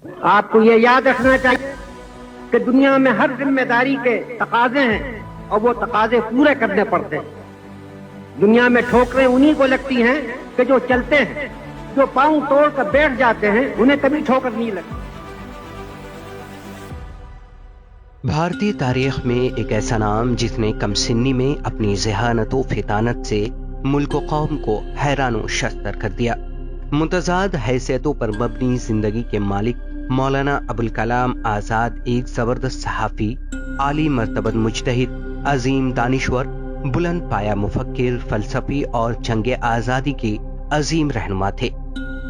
آپ کو یہ یاد رکھنا چاہیے کہ دنیا میں ہر ذمہ داری کے تقاضے ہیں اور وہ تقاضے پورے کرنے پڑتے ہیں۔ دنیا میں ٹھوکریں انہی کو لگتی ہیں کہ جو چلتے ہیں، جو پاؤں توڑ کر بیٹھ جاتے ہیں انہیں کبھی ٹھوکر نہیں لگتی۔ بھارتی تاریخ میں ایک ایسا نام جس نے کم سنی میں اپنی ذہانت و فطانت سے ملک و قوم کو حیران و شستر کر دیا۔ متضاد حیثیتوں پر مبنی زندگی کے مالک مولانا ابوالکلام آزاد ایک زبردست صحافی، عالی مرتبہ مجتہد، عظیم دانشور، بلند پایا مفکر، فلسفی اور جنگ آزادی کے عظیم رہنما تھے۔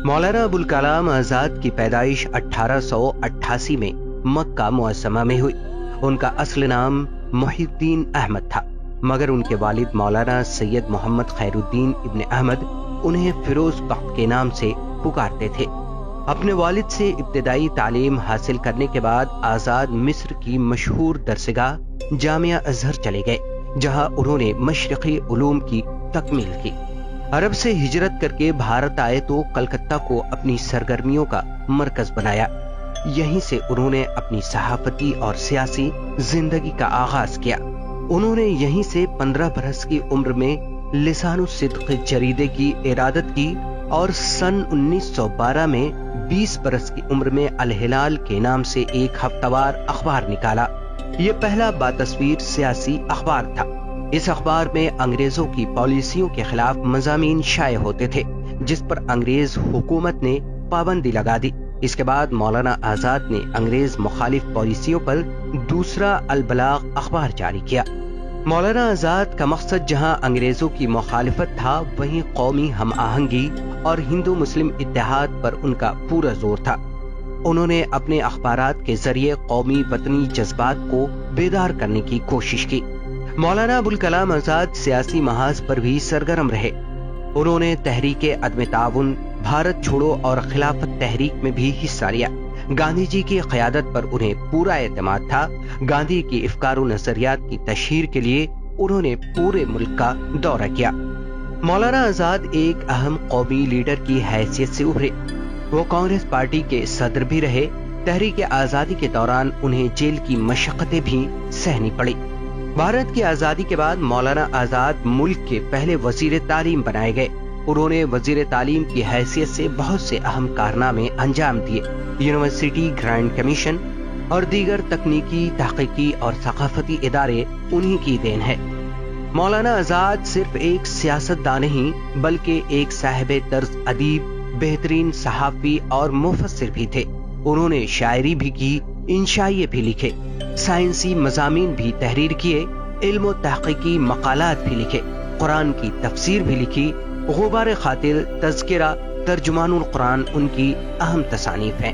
مولانا ابوالکلام آزاد کی پیدائش 1888 میں مکہ معظمہ میں ہوئی۔ ان کا اصل نام محی الدین احمد تھا، مگر ان کے والد مولانا سید محمد خیر الدین ابن احمد انہیں فیروز بخت کے نام سے پکارتے تھے۔ اپنے والد سے ابتدائی تعلیم حاصل کرنے کے بعد آزاد مصر کی مشہور درسگاہ جامعہ ازہر چلے گئے، جہاں انہوں نے مشرقی علوم کی تکمیل کی۔ عرب سے ہجرت کر کے بھارت آئے تو کلکتہ کو اپنی سرگرمیوں کا مرکز بنایا۔ یہیں سے انہوں نے اپنی صحافتی اور سیاسی زندگی کا آغاز کیا۔ انہوں نے یہیں سے 15 برس کی عمر میں لسان الصدق جریدے کی ارادت کی اور سن 1912 میں 20 برس کی عمر میں الہلال کے نام سے ایک ہفتہ وار اخبار نکالا۔ یہ پہلا باتصویر سیاسی اخبار تھا۔ اس اخبار میں انگریزوں کی پالیسیوں کے خلاف مضامین شائع ہوتے تھے، جس پر انگریز حکومت نے پابندی لگا دی۔ اس کے بعد مولانا آزاد نے انگریز مخالف پالیسیوں پر دوسرا البلاغ اخبار جاری کیا۔ مولانا آزاد کا مقصد جہاں انگریزوں کی مخالفت تھا، وہیں قومی ہم آہنگی اور ہندو مسلم اتحاد پر ان کا پورا زور تھا۔ انہوں نے اپنے اخبارات کے ذریعے قومی وطنی جذبات کو بیدار کرنے کی کوشش کی۔ مولانا ابوالکلام آزاد سیاسی محاذ پر بھی سرگرم رہے۔ انہوں نے تحریک عدم تعاون، بھارت چھوڑو اور خلافت تحریک میں بھی حصہ لیا۔ گاندھی جی کی قیادت پر انہیں پورا اعتماد تھا۔ گاندھی کی افکار و نظریات کی تشہیر کے لیے انہوں نے پورے ملک کا دورہ کیا۔ مولانا آزاد ایک اہم قومی لیڈر کی حیثیت سے ابھرے۔ وہ کانگریس پارٹی کے صدر بھی رہے۔ تحریک آزادی کے دوران انہیں جیل کی مشقتیں بھی سہنی پڑی۔ بھارت کی آزادی کے بعد مولانا آزاد ملک کے پہلے وزیر تعلیم بنائے گئے۔ انہوں نے وزیر تعلیم کی حیثیت سے بہت سے اہم کارنامے انجام دیے۔ یونیورسٹی گرانٹ کمیشن اور دیگر تکنیکی، تحقیقی اور ثقافتی ادارے انہی کی دین ہے۔ مولانا آزاد صرف ایک سیاستدان نہیں بلکہ ایک صاحب طرز ادیب، بہترین صحافی اور مفسر بھی تھے۔ انہوں نے شاعری بھی کی، انشائیے بھی لکھے، سائنسی مضامین بھی تحریر کیے، علم و تحقیقی مقالات بھی لکھے، قرآن کی تفسیر بھی لکھی۔ غبار خاطر، تذکرہ، ترجمان القرآن ان کی اہم تصانیف ہیں۔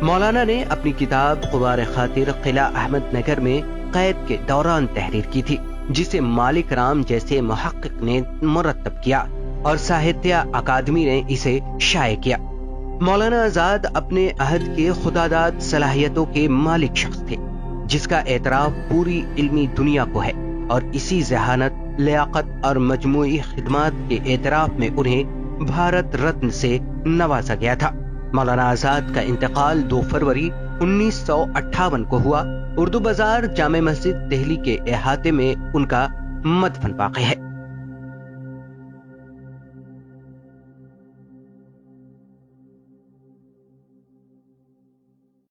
مولانا نے اپنی کتاب غبار خاطر قلعہ احمد نگر میں قید کے دوران تحریر کی تھی، جسے مالک رام جیسے محقق نے مرتب کیا اور ساہتیہ اکادمی نے اسے شائع کیا۔ مولانا آزاد اپنے عہد کے خداداد صلاحیتوں کے مالک شخص تھے، جس کا اعتراف پوری علمی دنیا کو ہے، اور اسی ذہانت، لیاقت اور مجموعی خدمات کے اعتراف میں انہیں بھارت رتن سے نوازا گیا تھا۔ مولانا آزاد کا انتقال 2 فروری 1958 کو ہوا۔ اردو بازار جامع مسجد دہلی کے احاطے میں ان کا مدفن واقع ہے۔